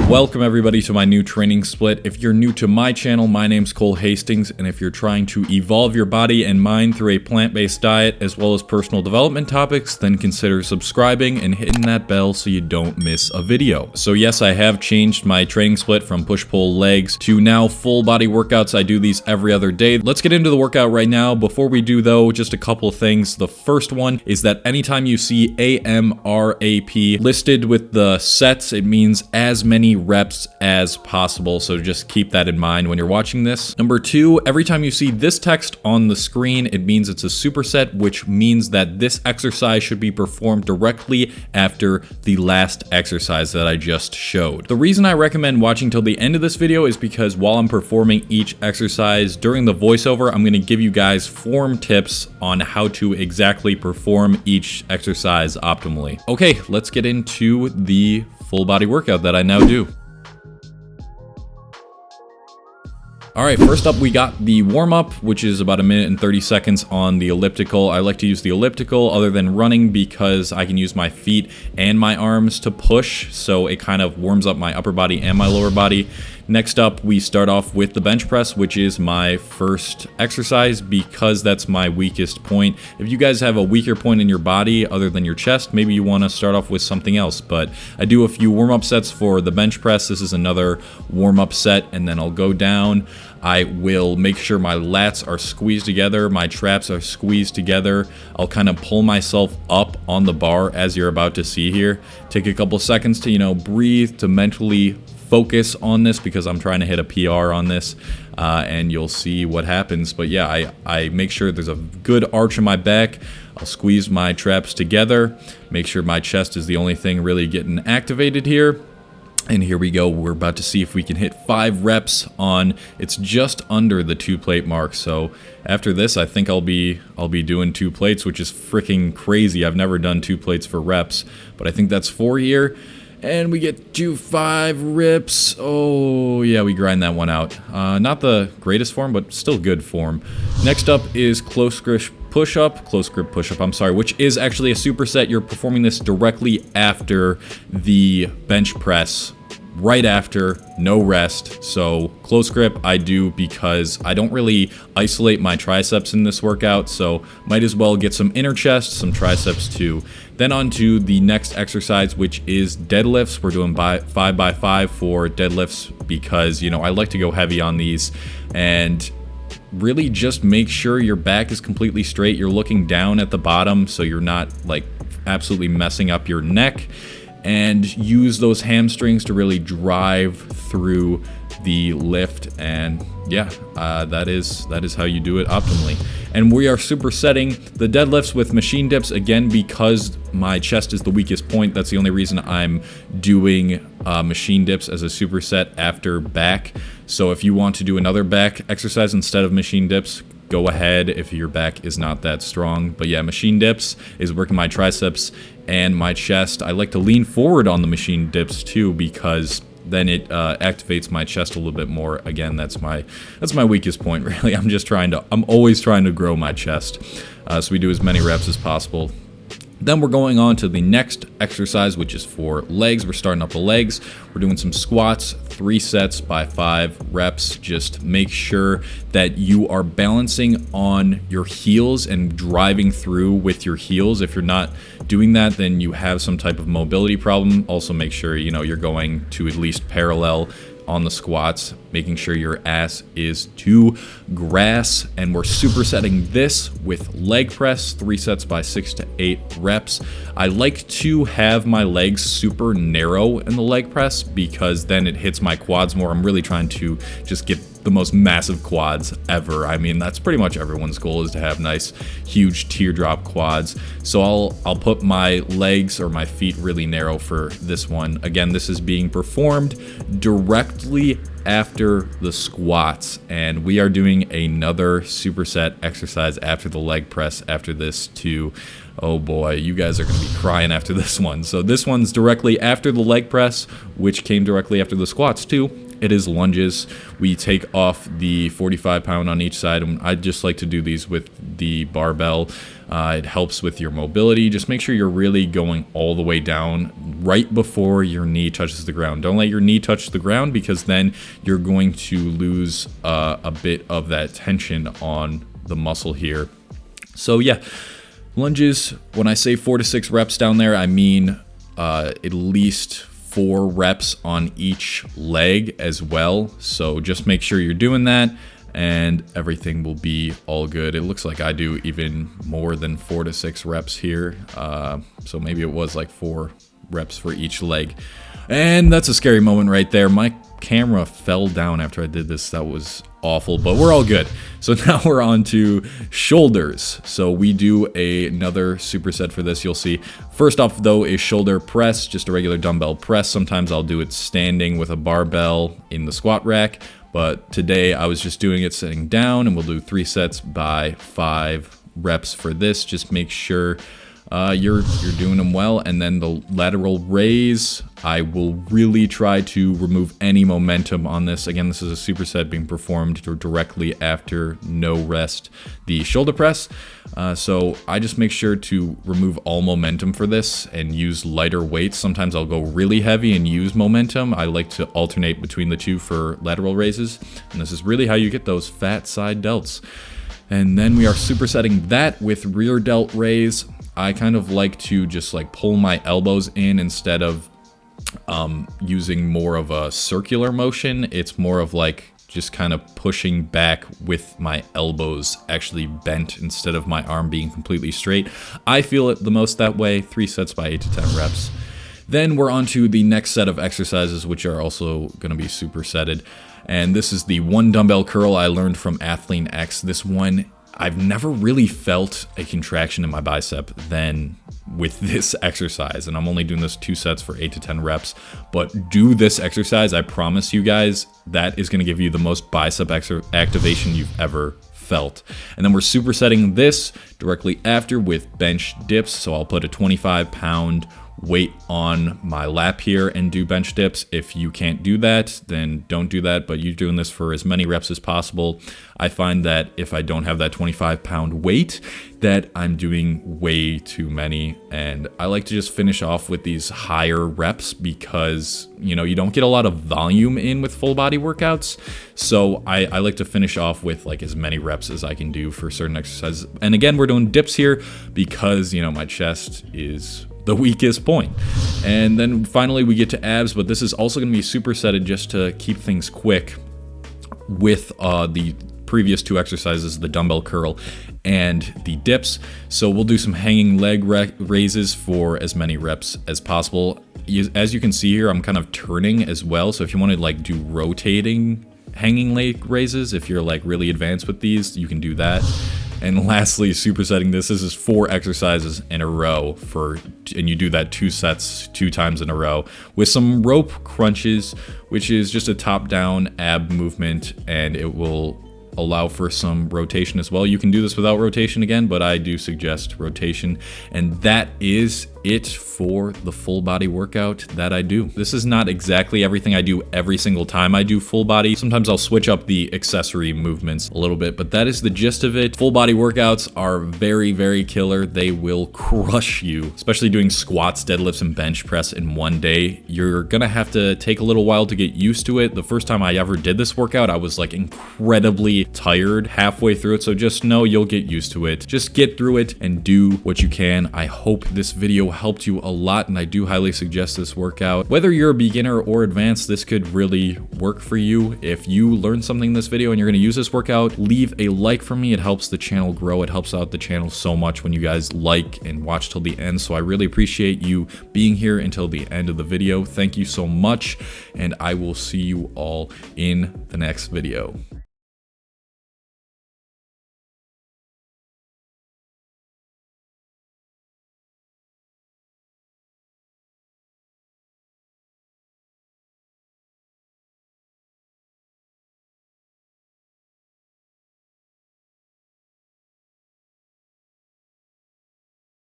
Welcome everybody to my new training split. If you're new to my channel, my name's Cole Hastings, and if you're trying to evolve your body and mind through a plant-based diet as well as personal development topics, then consider subscribing and hitting that bell so you don't miss a video. So yes, I have changed my training split from push-pull legs to now full body workouts. I do these every other day. Let's get into the workout right now. Before we do though, just a couple of things. The first one is that anytime you see AMRAP listed with the sets, it means as many reps as possible, so just keep that in mind when you're watching this. Number two, every time you see this text on the screen, it means it's a superset, which means that this exercise should be performed directly after the last exercise that I just showed. The reason I recommend watching till the end of this video is because while I'm performing each exercise during the voiceover, I'm going to give you guys form tips on how to exactly perform each exercise optimally. Okay, let's get into the full body workout that I now do. All right, first up we got the warm-up, which is about 1 minute and 30 seconds on the elliptical. I like to use the elliptical other than running because I can use my feet and my arms to push, so it kind of warms up my upper body and my lower body. Next up, we start off with the bench press, which is my first exercise because that's my weakest point. If you guys have a weaker point in your body other than your chest, maybe you want to start off with something else. But I do a few warm-up sets for the bench press. This is another warm-up set, and then I'll go down. I will make sure my lats are squeezed together, my traps are squeezed together. I'll kind of pull myself up on the bar as you're about to see here. Take a couple seconds to, breathe, to mentally focus on this because I'm trying to hit a PR on this, and you'll see what happens. But yeah, I make sure there's a good arch in my back. I'll squeeze my traps together, make sure my chest is the only thing really getting activated here. And here we go. We're about to see if we can hit 5 reps on. It's just under the 2 plate mark. So after this, I think I'll be doing 2 plates, which is freaking crazy. I've never done 2 plates for reps, but I think that's 4 here. And we get to 5 reps. Oh yeah, we grind that one out. Not the greatest form, but still good form. Next up is close grip push-up, which is actually a superset. You're performing this directly after the bench press, right after, no rest. So close grip I do because I don't really isolate my triceps in this workout, so might as well get some inner chest, some triceps too. Then on to the next exercise, which is deadlifts. We're doing 5x5 for deadlifts because, I like to go heavy on these, and really just make sure your back is completely straight. You're looking down at the bottom so you're not like absolutely messing up your neck, and use those hamstrings to really drive through the lift. And yeah, that is how you do it optimally. And we are supersetting the deadlifts with machine dips, again because my chest is the weakest point. That's the only reason I'm doing machine dips as a superset after back. So if you want to do another back exercise instead of machine dips, go ahead if your back is not that strong. But yeah, machine dips is working my triceps and my chest. I like to lean forward on the machine dips too because then it activates my chest a little bit more. Again, that's my weakest point really. I'm always trying to grow my chest. So we do as many reps as possible. Then we're going on to the next exercise, which is for legs. We're starting up the legs. We're doing some squats, 3 sets by 5 reps. Just make sure that you are balancing on your heels and driving through with your heels. If you're not doing that, then you have some type of mobility problem. Also make sure, you're going to at least parallel on the squats, making sure your ass is to grass. And we're supersetting this with leg press, 3 sets by 6 to 8 reps. I like to have my legs super narrow in the leg press because then it hits my quads more. I'm really trying to just get the most massive quads ever. I mean, that's pretty much everyone's goal, is to have nice, huge teardrop quads. So I'll put my legs or my feet really narrow for this one. Again, this is being performed directly after the squats, and we are doing another superset exercise after the leg press after this too. Oh boy, you guys are going to be crying after this one. So this one's directly after the leg press, which came directly after the squats too. it is lunges. We take off the 45 pound on each side, and I just like to do these with the barbell. It helps with your mobility. Just make sure you're really going all the way down right before your knee touches the ground. Don't let your knee touch the ground, because then you're going to lose a bit of that tension on the muscle here. So yeah, lunges, when I say 4 to 6 reps down there, I mean at least 4 reps on each leg as well. So just make sure you're doing that, and everything will be all good. It looks like I do even more than 4 to 6 reps here. So maybe it was like 4 reps for each leg. And that's a scary moment right there. My camera fell down after I did this. That was awful, but we're all good. So now we're on to shoulders. So we do another superset for this. You'll see. First off though is shoulder press, just a regular dumbbell press. Sometimes I'll do it standing with a barbell in the squat rack, but today I was just doing it sitting down, and we'll do 3 sets by 5 reps for this. Just make sure you're doing them well. And then the lateral raise, I will really try to remove any momentum on this. Again, this is a superset being performed directly after no rest, the shoulder press. So I just make sure to remove all momentum for this and use lighter weights. Sometimes I'll go really heavy and use momentum. I like to alternate between the two for lateral raises. And this is really how you get those fat side delts. And then we are supersetting that with rear delt raise. I kind of like to just like pull my elbows in instead of using more of a circular motion. It's more of like just kind of pushing back with my elbows actually bent instead of my arm being completely straight. I feel it the most that way. 3 sets by 8 to 10 reps. Then we're on to the next set of exercises, which are also going to be supersetted. And this is the 1 dumbbell curl I learned from Athlete X. This one, I've never really felt a contraction in my bicep than with this exercise, and I'm only doing this 2 sets for 8 to 10 reps, but do this exercise. I promise you guys, that is going to give you the most bicep activation you've ever felt. And then we're supersetting this directly after with bench dips. So I'll put a 25 pound weight on my lap here and do bench dips. If you can't do that, then don't do that, but you're doing this for as many reps as possible. I find that if I don't have that 25 pound weight, that I'm doing way too many, and I like to just finish off with these higher reps because, you know, you don't get a lot of volume in with full body workouts. So I like to finish off with like as many reps as I can do for certain exercises. And again, we're doing dips here because, you know, my chest is the weakest point. And then finally we get to abs, but this is also going to be supersetted just to keep things quick with the previous 2 exercises, the dumbbell curl and the dips. So we'll do some hanging leg raises for as many reps as possible. As you can see here, I'm kind of turning as well. So if you want to like do rotating hanging leg raises, if you're like really advanced with these, you can do that. And lastly, supersetting this is 4 exercises in a row and you do that 2 sets 2 times in a row with some rope crunches, which is just a top-down ab movement, and it will allow for some rotation as well. You can do this without rotation again, but I do suggest rotation. And that is it for the full body workout that I do. This is not exactly everything I do every single time I do full body. Sometimes I'll switch up the accessory movements a little bit, but that is the gist of it. Full body workouts are very, very killer. They will crush you, especially doing squats, deadlifts, and bench press in one day. You're gonna have to take a little while to get used to it. The first time I ever did this workout, I was like incredibly tired halfway through it, so just know you'll get used to it. Just get through it and do what you can. I hope this video helped you a lot, and I do highly suggest this workout. Whether you're a beginner or advanced, this could really work for you. If you learned something in this video and you're gonna use this workout, leave a like for me. It helps the channel grow. It helps out the channel so much when you guys like and watch till the end, so I really appreciate you being here until the end of the video. Thank you so much, and I will see you all in the next video.